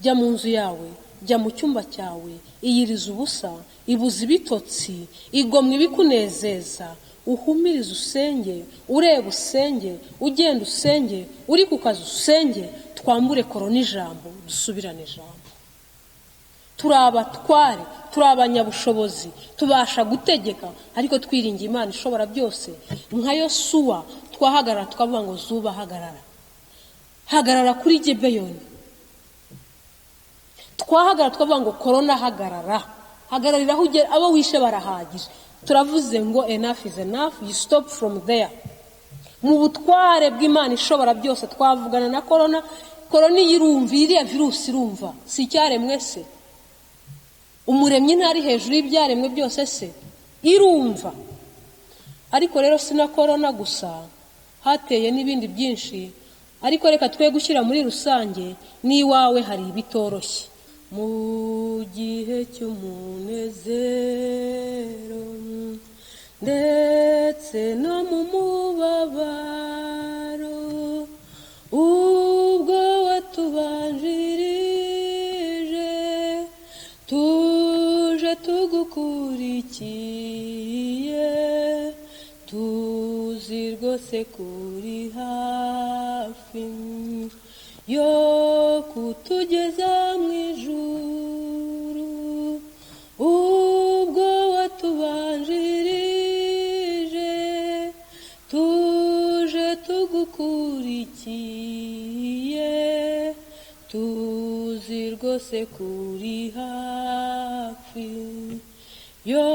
jya mu nzu yawe, jya mu cyumba cyawe, iyiriza ubusa, ibuza ibitotsi, igomwa ibikunezeza, uhumirize usenge, ureba usenge, ugenda usenge, uri ku kazi usenge, twambure korona ijambo, dusubirane ijambo. Turi abatware, turi abanyabushobozi, tubasha gutegeka, ariko twiringiye Imana ishobora byose. Nka Yosuwa twahagarara tukavuga ngo zuba hagarara, hagarara kuri Gibeyoni. Twahagarara tukavuga ngo korona hagarara, hagararira aho ugera, abo wishe barahagije. Turavuze ngo enough is enough, you stop from there. Mu butware bw'Imana ishobora byose twavugana na korona. Korona irumva, iriya virusi irumva, si icyaremwe se? Umuremyi ntari hejuru y'ibyaremwe byose se? Irumva. Ariko rero sina korona gusa, hateye n'ibindi byinshi. Ariko reka twe gushyira muri rusange, n'iwawe hari ibitoroshye. Mu gihe cy'umunezero ndetse no mu mubabaro, ubwo watubanjirije tuje tugukurikiye, tuzi rwose kuri hafi yo kutugeza mu ijuru, ubwo watubanjirije tuje tugukurikiye, tuzi rwose kuri hafi yo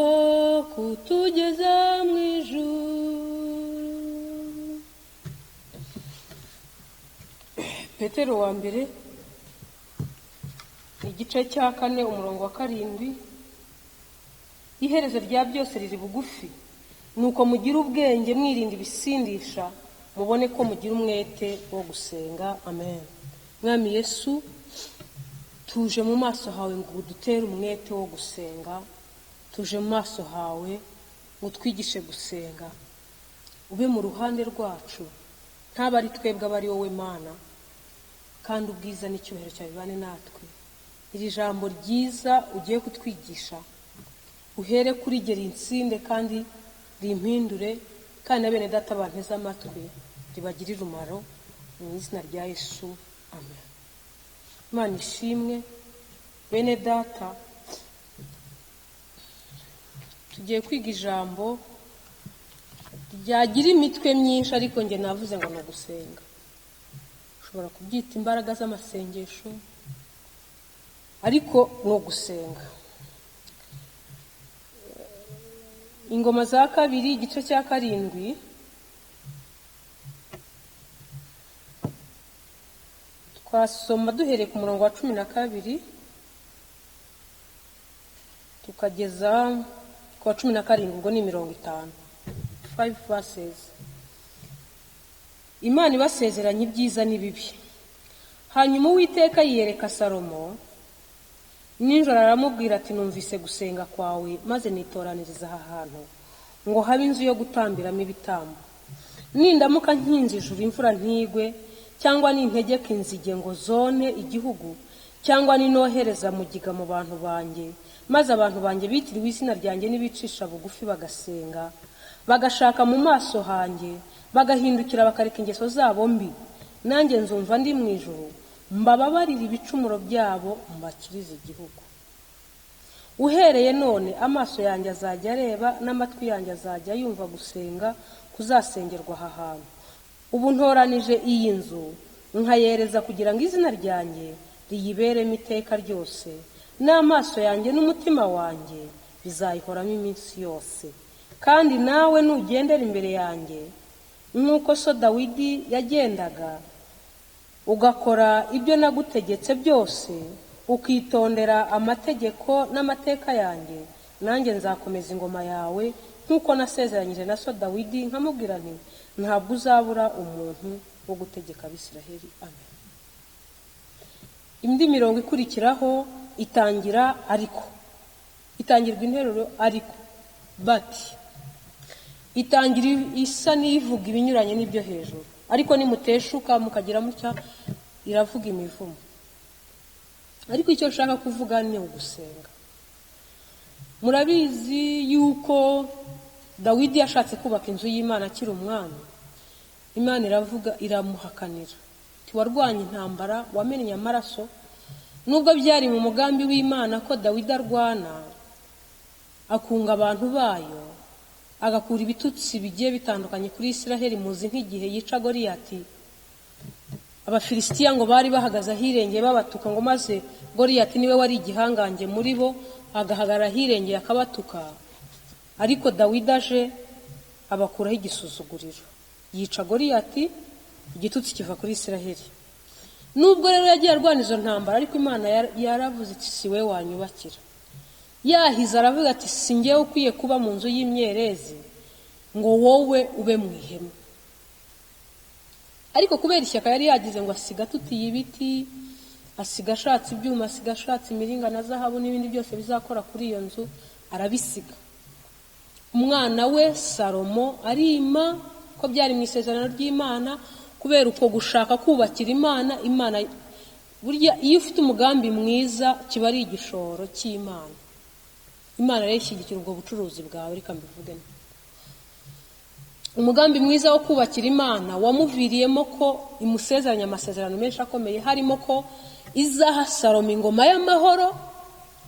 kutugeza mu ijuru. Petero wa mbere igice cya 4 umurongo wa 7, iherezo rya byose riri bugufi, nuko mugira ubwenge mwirinda ibisindisha, mubone ko mugira umwete wo gusenga. Amen. Mwami Yesu, tuje mu maso hawe ngo dutere umwete wo gusenga, tuje mu maso hawe ngo twigishe gusenga, ube mu ruhande rwacu, ntaba ari twebwe aba ari wowe Mana, kandi ubwiza n'icyubahiro cyawe bibane natwe. Iri jambo ryiza ugiye kutwigisha uhere kuri geri insinde kandi rimpindure, kandi na bene data banteze amatwi ribagirire umumaro, mu izina rya Yesu. Amen. Imana ishimwe. Bene data, tugiye kwiga ijambo ryagira imitwe myinshi, ariko nge navuze ngo no gusenga. Ushobora kubyita imbaraga z'amasengesho, ariko no gusenga. Ingoma za 2 igice cya 7, twasoma duhereye ku murongo wa 12 tukageza ku wa 17, ubwo ni 50. 5 verses. Imana ibasezeranya ibyiza n'ibibi. Hanyuma Uwiteka yiyereka Salomo nijoro, aramubwira ati numvise gusenga kwawe, maze nitoraniriza aha hantu ngo habe inzu yo gutambiramo ibitambo. Nindamuka nkinze ijuru imvura ntigwe, cyangwa nintegeka inzige ngo zone igihugu, cyangwa ninohereza mugiga mu bantu banjye, maze abantu banjye bitiriwe izina ryanjye nibicisha bugufi bagasenga, bagashaka mu maso hanjye, bagahindukira bakareka ingeso zabo mbi, nanjye nzumva ndi mu ijuru, mbababarira ibicumuro byabo, mbakirize igihugu. Uhereye none amaso yanjye azajya areba, n'amatwi yanjye azajya yumva gusenga kuzasengerwa aha hantu. Ubu ntoranije iyi nzu nkayereza kugira ngo izina ryanjye riyiberemo iteka ryose, n'amaso yanjye n'umutima wanjye bizayihoramo iminsi yose. Kandi nawe nugendera imbere yanjye nk'uko so Dawidi yagendaga, ugakora ibyo nagutegetse byose, ukitondera amategeko n'amateka yanjye, nanjye nzakomeza ingoma yawe nk'uko nasezeranyije na so Dawidi, nkamubwira nti ntabwo uzabura umuntu wo gutegeka Abisiraheli. Amen. Indi mirongo ikurikiraho itangira ariko, itangirwa interuro ariko, bati, itangira isa n'ivuga ibinyuranye n'ibyo hejuru, ariko nimuteshuka mukagira mutya iravuga imivumo. ariko icyo nshaka kuvuga ni ugusenga. Murabizi yuko Dawidi yashatse kubaka inzu y'Imana akiri umwami. Imana iravuga, iramuhakanira, warwanya intambara, wamennye amaraso. Nubwo byari mu mugambi w'Imana ko Dawidi arwana akunga abantu bayo, agakura ibitutsi bigiye bitandukanye kuri Isiraheli. Muzi nk'igihe yica Goliyati, Abafilisitiya ngo bari bahagaze ahirengeye babatuka, ngo maze Goliyati niwe wari igihangange muri bo, agahagarara ahirengeye akabatuka. Ariko Dawidi aje abakuraho igisuzuguriro, yica Goliyati, igitutsi kiva kuri Isiraheli. Nubwo rero yagiye arwana izo ntambara, ariko Imana yaravuze iti si we wanyubakira. Yahize aravuga ati si njyewe ukwiye kuba mu nzu y'imyerezi, ngo wowe ube mu ihema. Ariko kubera ishyaka yari yagize ngo asiga tutiye ibiti, asiga ashatse ibyuma, asiga ashatse imiringa na zahabu n'ibindi byose bizakora kuri iyo nzu, arabisiga. Umwana we Salomo arima, ko byari mu isezerano ry'Imana, kubera uko gushaka kubakira Imana. Imana burya iyo ufite umugambi mwiza kiba ari igishoro cy'Imana. Imana rero ishyigikira ubwo bucuruzi bwawe. Reka mbivuge, umugambi mwiza wo kubakira Imana wamuviriyemo ko imusezeranya amasezerano menshi akomeye, harimo ko izaha Salomo ingoma y'amahoro,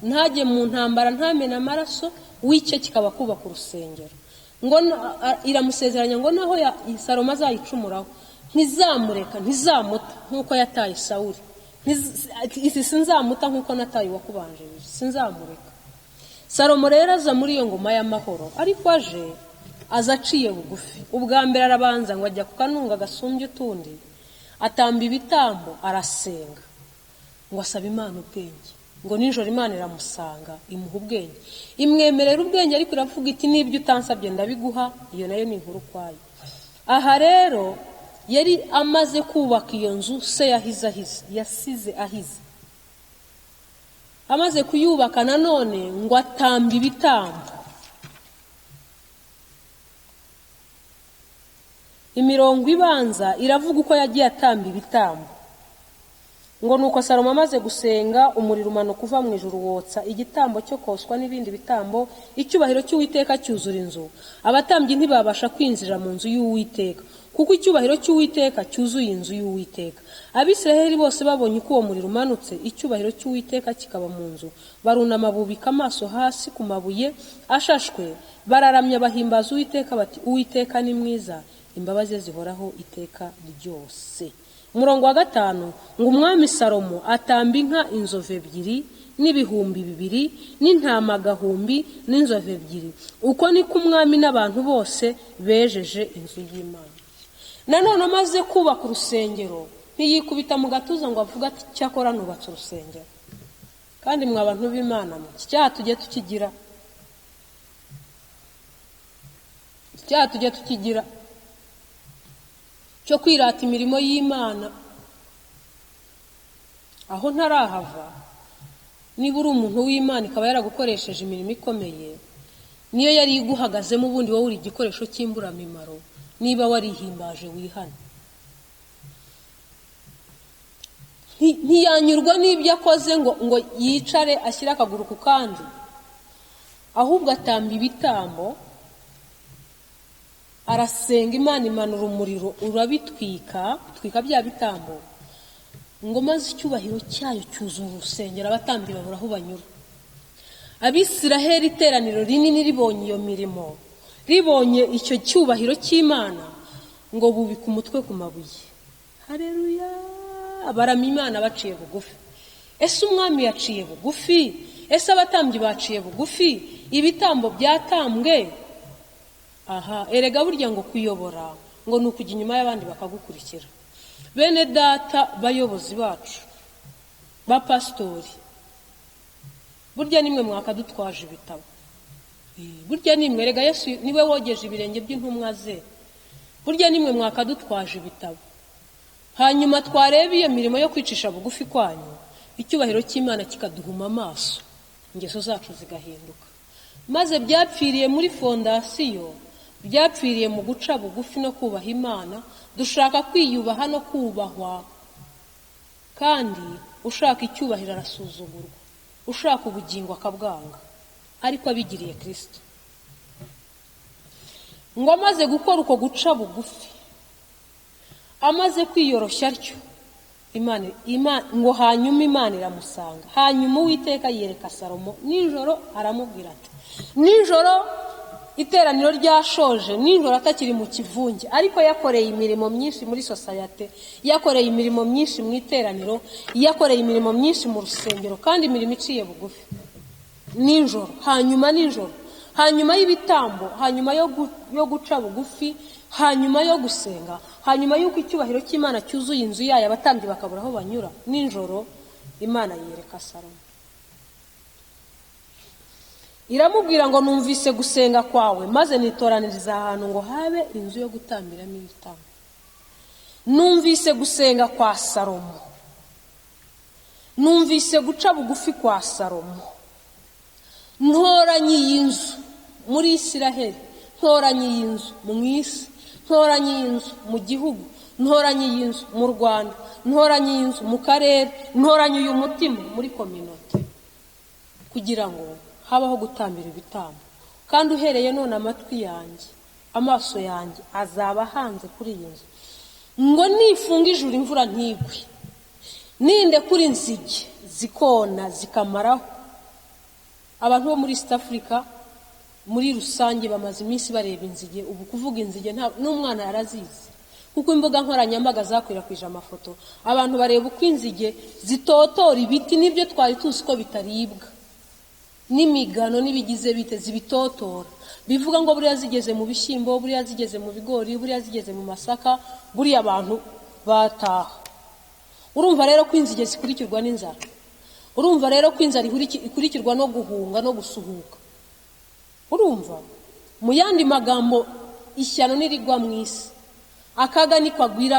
ntajye mu ntambara, ntamena amaraso, w'icyo kikaba kubaka urusengero. Ngo iramusezeranya ngo naho Salomo azayicumuraho ntizamureka, ntizamuta nk'uko yataye Sawuli. Sinzamuta nk'uko nataye wakubanjirije, sinzamureka. Salomo rero aza muri iyo ngoma y'amahoro, ariko aje azaciye bugufi. Ubwa mbere arabanza ngo ajya ku kanunga gasumbye utundi, atamba ibitambo, arasenga, ngo asaba Imana ubwenge. Ngo nijoro Imana iramusanga imuha ubwenge, imwemerera ubwenge, ariko iravuga iti n'ibyo utansabye ndabiguha. Iyo nayo ni inkuru kwayo. Aha rero yari amaze kubaka iyo nzu se yasize ahize. Amaze kuyubaka nanone ngo atamba ibitambo. Imirongo ibanza iravuga uko yagiye atamba ibitambo. Ngo nuko Salomo amaze gusenga, umuriro umanuka uva mu ijuru wotsa igitambo cyo koswa n'ibindi bitambo, icyubahiro cy'Uwiteka cyuzura inzu. Abatambyi ntibabasha kwinjira mu nzu y'Uwiteka, kuko icyubahiro cy'Uwiteka cyuzuye inzu y'Uwiteka. Abisiraheli bose babonye ko uwo muriro umanutse, icyubahiro cy'Uwiteka kikaba mu nzu, barunama bubika amaso hasi ku mabuye ashashwe, bararamya bahimbaza Uwiteka bati, Uwiteka ni mwiza, imbabazi zihoraho iteka ryose. Umurongo wa 5, ngo umwami Salomo atamba inka inzovu 2 n'ibihumbi 2 n'intama gahumbi n'inzovu 2. Uko niko umwami n'abantu bose bejeje inzu y'Imana. Nanone amaze kubaka urusengero, ntiyikubita mu gatuza ngo avuga ati cyakora nubatse urusengero. Kandi mwa bantu b'Imana, icyaha tujye tukigira, icyaha tujye tukigira cyo kwirata imirimo y'Imana. Aho ntarahava, niba uri umuntu w'Imana ikaba yaragukoresheje imirimo ikomeye, niyo yari iguhagazemo, ubundi wowe uri igikoresho cy'imburamimaro, niba warihimbaje wihane. Ntiyanyurwa n'ibyo akoze ngo yicare ashyira akaguru ku kandi, ahubwo atamba ibitambo, arasenga. Imana imanura umuriro urabitwika bya bitambo, ngo maze icyubahiro cyayo cyuzura urusengero. Abatambyi babura aho banyura. Abisiraheli iteraniro rinini ribonye iyo mirimo, ribonye icyo cyubahiro cy'Imana, ngo bubika umutwe ku mabuye. Haleluya! Abarama Imana baciye bugufi. Ese umwami yaciye bugufi? Ese abatambyi baciye bugufi? Ibitambo byatambwe? Aha, erega burya ngo kuyobora ngo nukujya inyuma y'abandi bakagukurikira. Bene data bayobozi bacu, ba pastori, burya nimwe mwakadutwaje ibitabo. Burya nimwe, erega Yesu niwe wogeje ibirenge by'intumwa ze. Burya nimwe mwakadutwaje ibitabo. Hanyuma twareba iyo mirimo yo kwicisha bugufi kwanyu, icyubahiro cy'Imana kikaduhuma amaso, ingeso zacu zigahinduka. Maze byapfiriye muri fondasiyo, byapfiriye mu guca bugufi no kubaha Imana. Dushaka kwiyubaha no kubahwa, kandi ushaka icyubahiro arasuzugurwa, ushaka ubugingo akabwanga, ariko abigiriye Kristo. Ngo amaze gukora uko guca bugufi, amaze kwiyoroshya atyo, ngo hanyuma Imana iramusanga. Hanyuma Uwiteka yereka Salomo nijoro, aramubwira ati, nijoro iteraniro ryashoje, nijoro atakiri mu kivunge, ariko yakoreye imirimo myinshi muri societe, yakoreye imirimo myinshi mu iteraniro, yakoreye imirimo myinshi mu rusengero, kandi imirimo iciye bugufi. Nijoro, hanyuma y'ibitambo, hanyuma yo guca bugufi, hanyuma yo gusenga, hanyuma y'uko icyubahiro cy'Imana cyuzuye inzu yayo, abatambyi bakabura aho banyura, nijoro Imana yereka Salomo, iramubwira ngo numvise gusenga kwawe, maze nitoraniriza ahantu ngo habe inzu yo gutambiramo ibitambo. Numvise gusenga kwa Salomo, numvise guca bugufi kwa Salomo, ntoranye iyi nzu muri Isiraheli, ntoranye iyi nzu mu isi, ntoranye iyi nzu mu gihugu, ntoranye iyi nzu mu Rwanda, ntoranye iyi nzu mu karere, ntoranye uyu mutima muri kominote, kugira ngo habaho gutambira ibitambo. Kandi uhereye none amatwi yanjye, amaso yanjye azaba hanze kuri iyi nzu, ngo nifunga ijuru imvura ntigwe, ninde kuri inzige zikona zikamaraho. Abantu bo muri East Africa muri rusange bamaze iminsi bareba inzige. Ubu kuvuga inzige n'umwana yarazizi, kuko imbuga nkoranyambaga zakwirakwije amafoto. Abantu bareba uko inzige zitotora ibiti, n'ibyo twari tuzi ko bitaribwa, n'imigano n'ibigize bite zibitotora. Bivuga ngo buriya zigeze mu bishyimbo, buriya zigeze mu bigori, buriya zigeze mu masaka, buriya abantu bataha. Urumva rero ko inzige zikurikirwa n'inzara, urumva rero ko inzara ikurikirwa no guhunga no gusuhuka. Urumva, mu yandi magambo, ishyano nirigwa mu isi, akaga nikagwira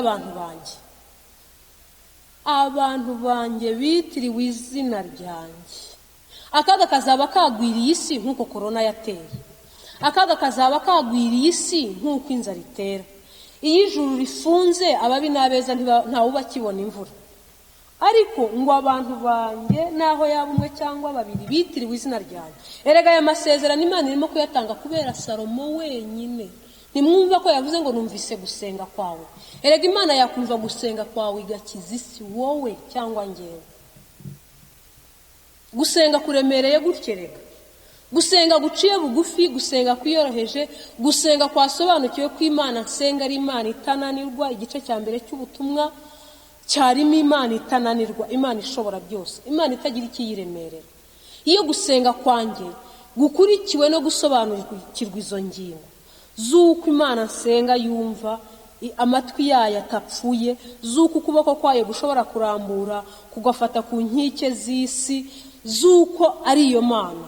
abantu banjye bitiriwe izina ryanjye. Akaga kazaba kagwiriye isi nk'uko korona yateye, akaga kazaba kagwiriye isi nk'uko inzara itera. Iyo ijuru rifunze, ababi n'abeza ntawe bakibona imvura. Ariko ngo abantu banjye, naho yaba umwe cyangwa babiri, bitiriwe izina ryanjye. Erega aya masezerano Imana irimo kuyatanga kubera Salomo wenyine. Ntimwumva ko yavuze ngo numvise gusenga kwawe. Erega Imana yakumva gusenga kwawe igakiza isi, wowe cyangwa njyewe. Gusenga kuremereye gutkereka, gusenga guciye bugufi, gusenga kwiyoroheje, gusenga kwasobanukiwe ko Imana nsenga ari Imana itananirwa. Igice cya mbere cy'ubutumwa cyarimo Imana itananirwa, Imana ishobora byose, Imana itagira ikiyiremerera. Iyo gusenga kwanjye gukurikiwe no gusobanukirwa izo ngingo z'uko Imana nsenga yumva, amatwi yayo atapfuye, z'uko ukuboko kwayo gushobora kurambura kugafata ku nkike z'isi, z'uko ari iyo Mana,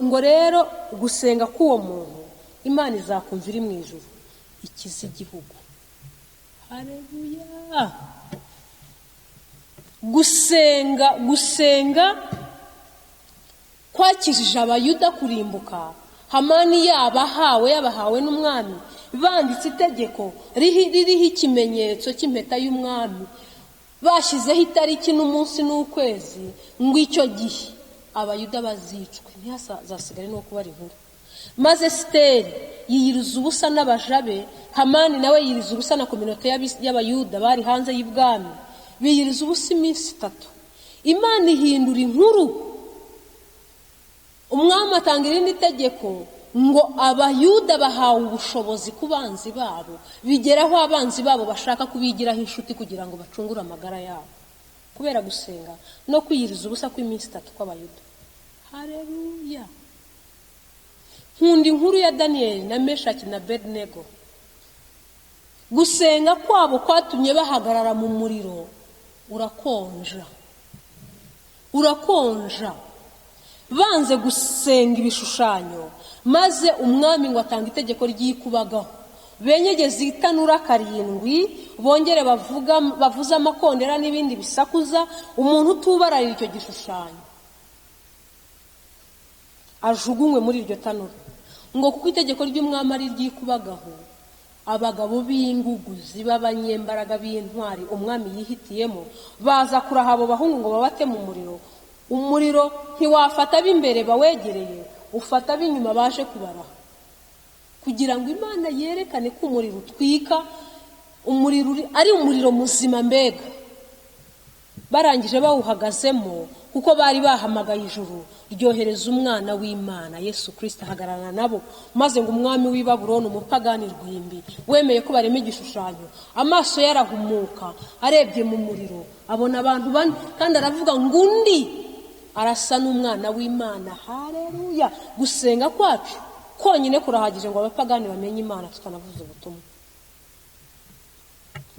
ngo rero gusenga k'uwo muntu Imana izakumva iri mu ijuru, ikiza igihugu. Haleluya! Gusenga kwakijije Abayuda kurimbuka. Hamani yabahawe n'umwami, banditse itegeko ririho ikimenyetso cy'impeta y'umwami, bashyizeho itariki n'umunsi n'ukwezi, ngo icyo gihe Abayuda bazicwe, ntihazasigare no kubara inkuru. Maze Esiteri yiyiriza ubusa n'abajabe, Hamani nawe yiyiriza ubusa na kominote y'Abayuda bari hanze y'ibwami, biyiriza ubusa iminsi 3. Imana ihindura inkuru, umwami atanga irindi tegeko ngo Abayuda bahawe ubushobozi ku banzi babo, bigeraho abanzi babo bashaka kubigiraho inshuti kugira ngo bacungure amagara yabo, kubera gusenga no kwiyiriza ubusa kw'iminsi 3 kw'Abayuda. Haleluya! Nkunda inkuru ya Daniel na Meshaki na Abednego. Gusenga kwabo kwatumye bahagarara mu muriro, urakonja. Banze gusenga ibishushanyo, maze umwami ngo atanga itegeko ry'ikubagaho. Benyegeza itanura 7, bongere bavuza amakondera n'ibindi bisakuza, umuntu utubararira icyo gishushanyo ajugunywe muri iryo tanura. Ngo kuko itegeko ry'umwami ari ry'ikubagaho, abagabo b'inguguzi b'abanyembaraga b'intwari umwami yihitiyemo baza kuraha abo bahungu ngo babate mu muriro. Umuriro ntiwafata b'imbere bawegereye, ufata b'inyuma baje kubaraha, kugira ngo Imana yerekane ko umuriro utwika, umuriro ari umuriro muzima. Mbega barangije bawuhagazemo, kuko bari bahamagaye ijuru ryohereza umwana w'Imana Yesu Kristo ahagararana nabo, maze ngo umwami w'i Babuloni, umupagani rwimbi wemeye ko barema igishushanyo, amaso yarahumuka arebye mu muriro abona abantu bane, kandi aravuga ngo undi arasa n'umwana w'Imana. Haleluya! Gusenga kwacu konyine kurahagije ngo abapagani bamenye Imana tukanavuza ubutumwa.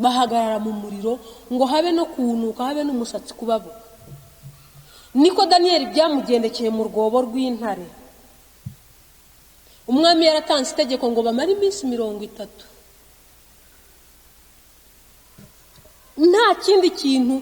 Bahagarara mu muriro ngo habe no kunuka, habe n'umusatsi kubabuka. Niko Daniyeli byamugendekeye mu rwobo rw'intare. Umwami yaratanze itegeko ngo bamare iminsi 30. Nta kindi kintu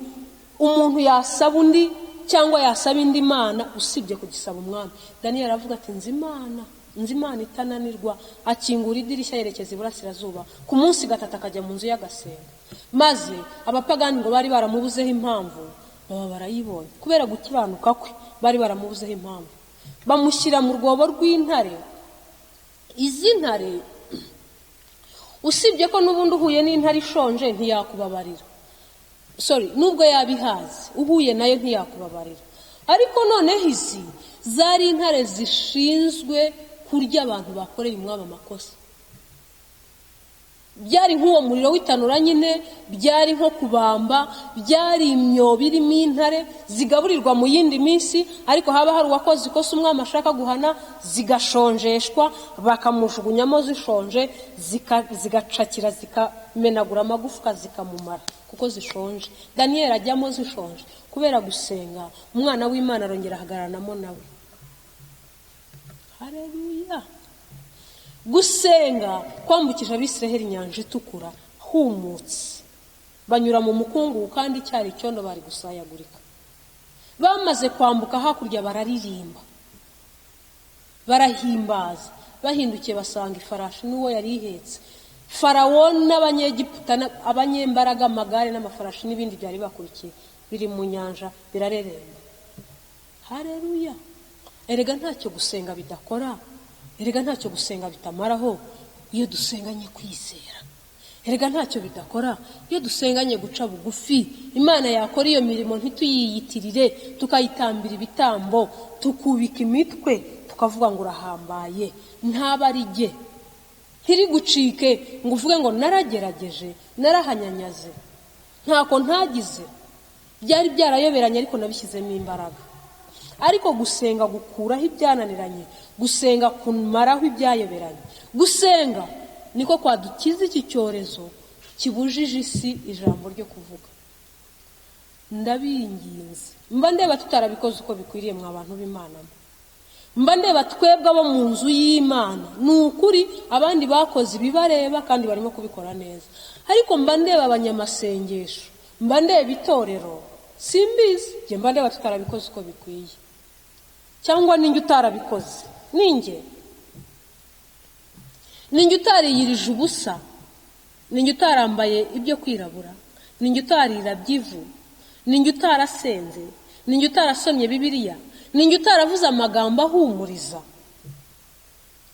umuntu yasaba undi cyangwa yasaba indi mana usibye kugisaba umwami. Daniyeli aravuga ati nzi Imana itananirwa. Akingura idirishya yerekeza iburasirazuba. Ku munsi gatatu akajya mu nzu y'agasenga. Maze abapagani ngo bari baramubuzeho impamvu, baba barayibonye. Kubera gukiranuka kwe bari baramubuzeho impamvu, bamushyira mu rwobo rw'intare. Izi ntare usibye ko n'ubundi uhuye n'intare ishonje ntiyakubabarira. Nubwo yabihaze, uhuye nayo ntiyakubabarira. Ariko noneho izi zari intare zishinzwe kurya abantu bakoreye umwami amakosa. Byari nk'uwo muriro w'itanura nyine, byari nko kubamba, byari imyobo irimo intare zigaburirwa mu yindi minsi, ariko haba hari uwakoze ikosa umwami ashaka guhana, zigashonjeshwa bakamujugunyamo zishonje, zigacakira zikamenagura amagufwa zikamumara kuko zishonje. Daniyeli ajyamo zishonje kubera gusenga. Umwana w'Imana arongera ahagaranamo nawe. Haleluya! Gusenga kwambukije Abisiraheli inyanja itukura humutse, banyura mu mukungugu kandi cyari icyondo, bari gusayagurika. Bamaze kwambuka hakurya bararirimba, barahimbaza. Bahindukiye basanga ifarashi n'uwo yari ihetse. Farawo n'Abanyegiputa, abanyembaraga, amagare n'amafarashi n'ibindi byari bakurikiye biri mu nyanja birareremba. Haleluya! Erega ntacyo gusenga bidakora. Erega ntacyo gusenga bitamaraho iyo dusenganye kwizera. Erega ntacyo bidakora iyo dusenganye guca bugufi. Imana yakora iyo mirimo ntituyiyitirire, tukayitambira ibitambo, tukubika imitwe, tukavuga ngo urahambaye. Ntabarige ntiri gucike ngo uvuge ngo naragerageje, narahanyanyaze, ntako ntagize, byari byarayoberanye ariko nabishyizemo imbaraga. Ariko gusenga gukuraho ibyananiranye, gusenga kumaraho ibyayoberanye. Gusenga niko kwadukiza iki cyorezo kibujije isi ijambo ryo kuvuga. Ndabinginze, mba ndeba tutarabikoze uko bikwiriye mwa bantu b'Imana. Mba ndeba twebwe abo mu nzu y'Imana, ni ukuri abandi bakoze ibibareba kandi barimo kubikora neza. Ariko mba ndeba abanyamasengesho, mba ndeba itorero, simbizi, je mba ndeba tutarabikoze uko bikwiye. Cyangwa ninjye utarabikoze, ninjye utariyirije ubusa, ninjye utarambaye ibyo kwirabura, ninjye utarira byivu, ninjye utarasenze, ninjye utarasomye Bibiliya, ninjye utaravuze amagambo ahumuriza.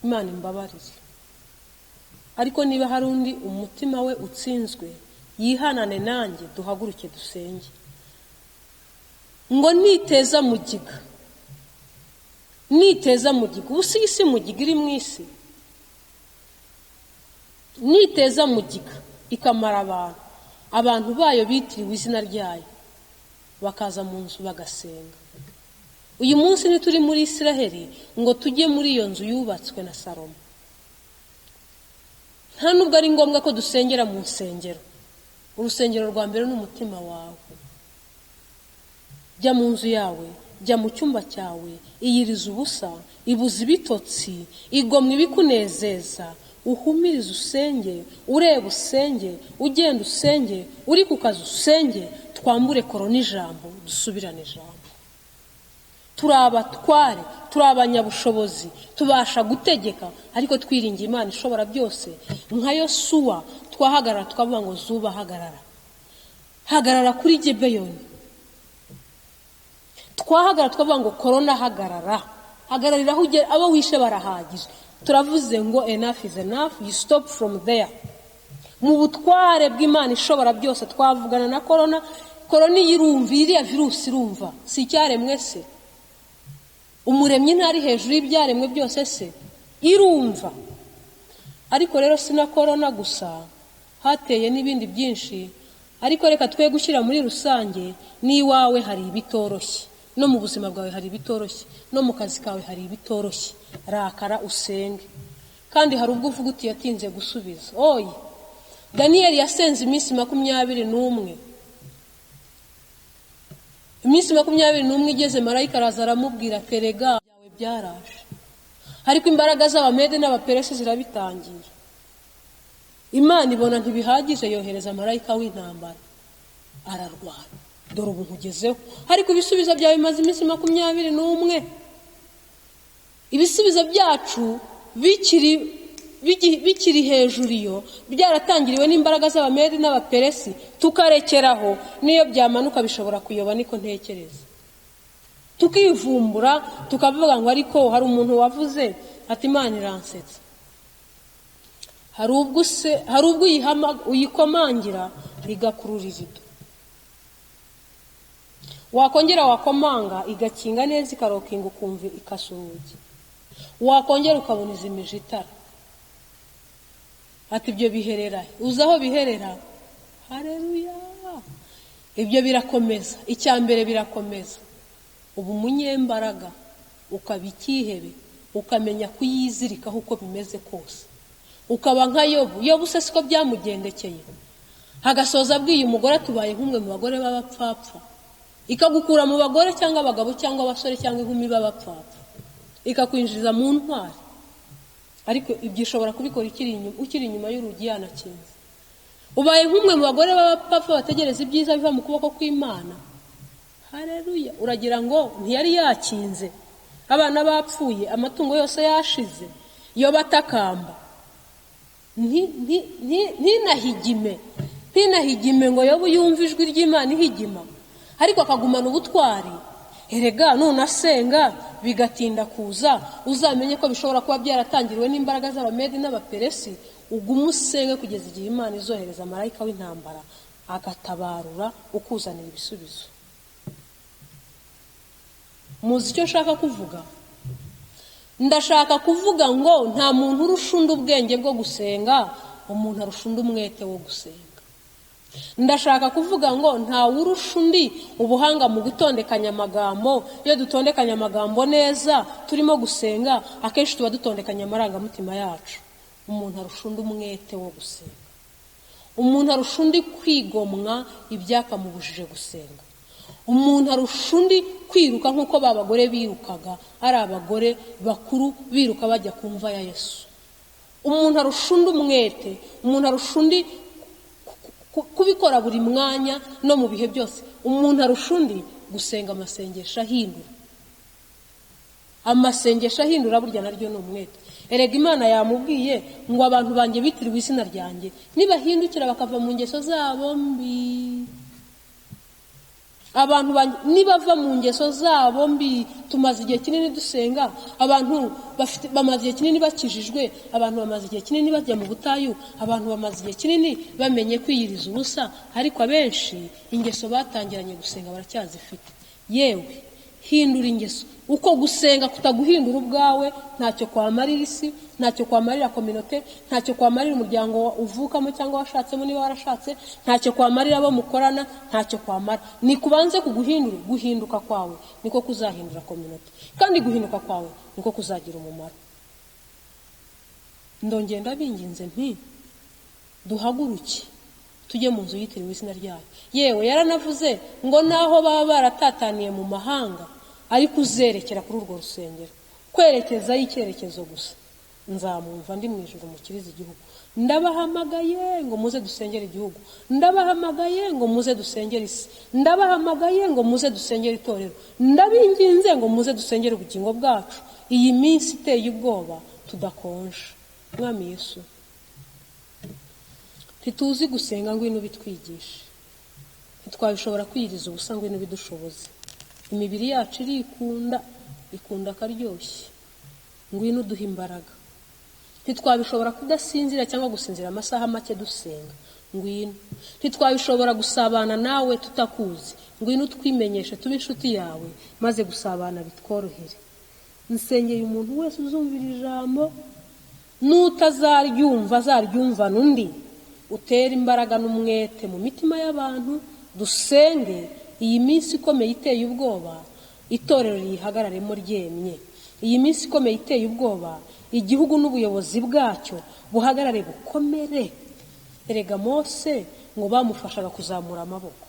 Imana imbabarire. Ariko niba hari undi umutima we utsinzwe, yihanane nanjye, duhaguruke dusenge. Ngo niteza mugiga, ubusi isi mugiga iri mu isi, niteza mugiga ikamara abantu bayo bitiriwe izina ryayo, bakaza mu nzu bagasenga. Uyu munsi ntituri muri Isiraheli ngo tujye muri iyo nzu yubatswe na Salomo. Nta nubwo ari ngombwa ko dusengera mu nsengero. Urusengero rwa mbere n'umutima wawe. Jya mu nzu yawe, jya mu cyumba cyawe, iyiriza ubusa, ibuza ibitotsi, igomwa ibikunezeza, uhumirize usenge, ureba usenge, ugenda usenge, uri ku kazi usenge. Twambure korona ijambo, dusubirane ijambo. turi abatware, turi abanyabushobozi, tubasha gutegeka, ariko twiringiye Imana ishobora byose. Nka Yosuwa twahagarara tukavuga ngo Zuba hagarara, hagarara kuri Gibeyoni. Twahagarara tukavuga ngo Korona hagarara, hagararira aho ugera, abo wishe barahagije. Turavuze ngo enough is enough, you stop from there. Mu butware bw'Imana ishobora byose twavugana na Korona. Korona irumva, iriya virusi irumva, si icyaremwe se? Umuremyi ntari hejuru y'ibyaremwe byose se? Irumva. Ariko rero si na Korona gusa, hateye n'ibindi byinshi. Ariko reka twe gushyira muri rusange, n'iwawe hari ibitoroshye, no mu buzima bwawe hari ibitoroshye, no mu kazi kawe hari ibitoroshye. Rakara usenge. Kandi hari ubwo uvuga uti yatinze gusubiza. Oya, Daniyeli yasenze iminsi 21. Iminsi 21 igeze, marayika araza aramubwira terega byawe byaraje. Ariko imbaraga z'Abamede n'Abaperesi zirabitangira. Imana ibona ntibihagije, yohereza marayika w'intambara, ararwana. Dore ubu nkugezeho. Ariko ibisubizo byawe bimaze iminsi 21. Ibisubizo byacu bikiri hejuru iyo, byaratangiriwe n'imbaraga z'Abamede n'Abaperesi, tukarekeraho. Niyo byamanuka bishobora kuyoba, niko ntekereza. Tukivumbura tukavuga ngo ariko hari umuntu wavuze ati Imana iransetsa. Hari ubwo uyikomangira rigakurura irido. Wakongera wakomanga igakinga neza, ikarokinga ukumva ikasurugi. Wakongera ukabona izimije itara. Ati ibyo biherera, uzaho biherera. Haleluya. Ibyo birakomeza. Icyambere birakomeza. Ubu munyembaraga, ukabikihebe, ukamenya kuyizirikaho uko bimeze kose. Ukaba nka Yobu. Yobu se siko byamugendekeye. Hagasoza abwiye umugore tubaye nk'umwe mu bagore b'abapfapfa. Ikagukura mu bagore cyangwa abagabo cyangwa abasore cyangwa inkumi b'abapfapfa, ikakwinjiza mu ntwari. Ariko ibyo ishobora kubikora ukiri inyuma y'urugi yanakinze. Ubaye nk'umwe mu bagore b'abapfapfa bategereza ibyiza biva mu kuboko kw'Imana. Haleluya. Uragira ngo ntiyari yakinze, abana bapfuye, amatungo yose yashize, yo batakamba. Ntinahigime ngo Yobu yumve ijwi ry'Imana ihigima, ariko akagumana ubutwari. Erega nunasenga bigatinda kuza, uzamenye ko bishobora kuba byaratangiriwe n'imbaraga z'Abamede n'Abaperesi. Ugume usenge kugeza igihe Imana izohereza marayika w'intambara agatabarura ukuzanira ibisubizo. Muzi icyo nshaka kuvuga? Ndashaka kuvuga ngo nta muntu urusha undi ubwenge bwo gusenga, umuntu arusha undi umwete wo gusenga. Ndashaka kuvuga ngo nta urusha undi ubuhanga mu gutondekanya amagambo. Iyo dutondekanya amagambo neza turimo gusenga, akenshi tuba dutondekanya amarangamutima yacu. Umuntu arusha undi umwete wo gusenga. Umuntu arusha undi kwigomwa ibyakamubujije gusenga. Umuntu arusha undi kwiruka nk'uko babagore birukaga, ari abagore bakuru biruka bajya kumva ya Yesu. Umuntu arusha undi umwete. Umuntu arusha undi kubikora buri mwanya no mu bihe byose. Umuntu arusha undi gusenga amasengesho ahindura. Amasengesho ahindura burya naryo ni umwete. Erega Imana yamubwiye ngo abantu banjye bitiriwe izina ryanjye nibahindukira bakava mu ngeso zabo mbi. Abantu nibava mu ngeso zabo mbi. Tumaze igihe kinini dusenga, abantu bamaze igihe kinini bakijijwe, abantu bamaze igihe kinini bajya mu butayu, abantu bamaze igihe kinini bamenye kwiyiriza ubusa, ariko abenshi ingeso batangiranye gusenga baracyazifite. Yewe hindura ingeso. Uko gusenga kutaguhindura ubwawe, ntacyo kwamarira isi, ntacyo kwamarira community, ntacyo kwamarira umuryango uvukamo cyangwa washatsemo niba warashatse, ntacyo kwamarira abo mukorana, ntacyo kwamara. Ni kubanze kuguhindura. Guhinduka kwawe niko kuzahindura community, kandi guhinduka kwawe niko kuzagira umumaro. Ndongenda binginze nti duhaguruke tujye mu nzu yitiriwe izina ryayo. Yewe yaranavuze ngo naho baba baratataniye mu mahanga, ariko uzerekera kuri urwo rusengero, kwerekeza y'icyerekezo gusa, nzamumva ndi mu ijuru mukiriza igihugu. ndabahamagaye ngo muze dusengere igihugu, ndabahamagaye ngo muze dusengere isi, ndabahamagaye ngo muze dusengere itorero, ndabinginze ngo muze dusengere ubugingo bwacu iyi minsi iteye ubwoba tudakonje. Mwami Yesu, ntituzi gusenga ngwino bitwigishe, ntitwabishobora kwiyiriza ubusa ngwino bidushoboze. Imibiri yacu ikunda akaryoshye, ngwino duha imbaraga. Ntitwabishobora kudasinzira cyangwa gusinzira amasaha make dusenga, ngwino. Ntitwabishobora gusabana nawe tutakuzi, ngwino twimenyeshe tube inshuti yawe maze gusabana bitworohere. Nsengeye umuntu wese uzumvira ijambo, n'utazaryumva azaryumva n'undi. Utera imbaraga n'umwete mu mitima y'abantu, dusenge iyi minsi ikomeye iteye ubwoba, itorero rihagararemo ryemye. Iyi minsi ikomeye iteye ubwoba, igihugu n'ubuyobozi bwacyo buhagarare bukomere. Erega Mose ngo bamufashaga kuzamura amaboko.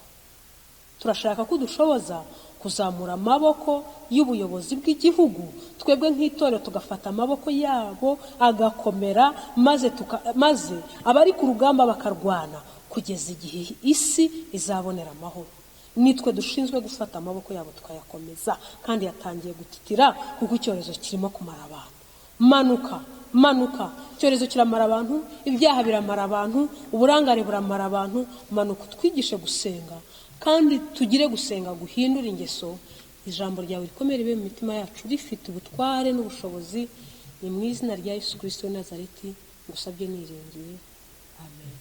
Turashaka ko dushoboza kuzamura amaboko y'ubuyobozi bw'igihugu, twebwe nk'itorero tugafata amaboko yabo agakomera, maze abari ku rugamba bakarwana kugeza igihe isi izabonera amahoro. Nitwe dushinzwe gufata amaboko yabo tukayakomeza, kandi yatangiye gutitira kuko icyorezo kirimo kumara abantu. Manuka, icyorezo kiramara abantu, ibyaha biramara abantu, uburangare buramara abantu. Manuka twigishe gusenga, kandi tugire gusenga guhindura ingeso. Ijambo ryawe rikomere ribe mu mitima yacu rifite ubutware n'ubushobozi. Ni mu izina rya Yesu Kristo wa Nazareti ngusabye niringiye, amen.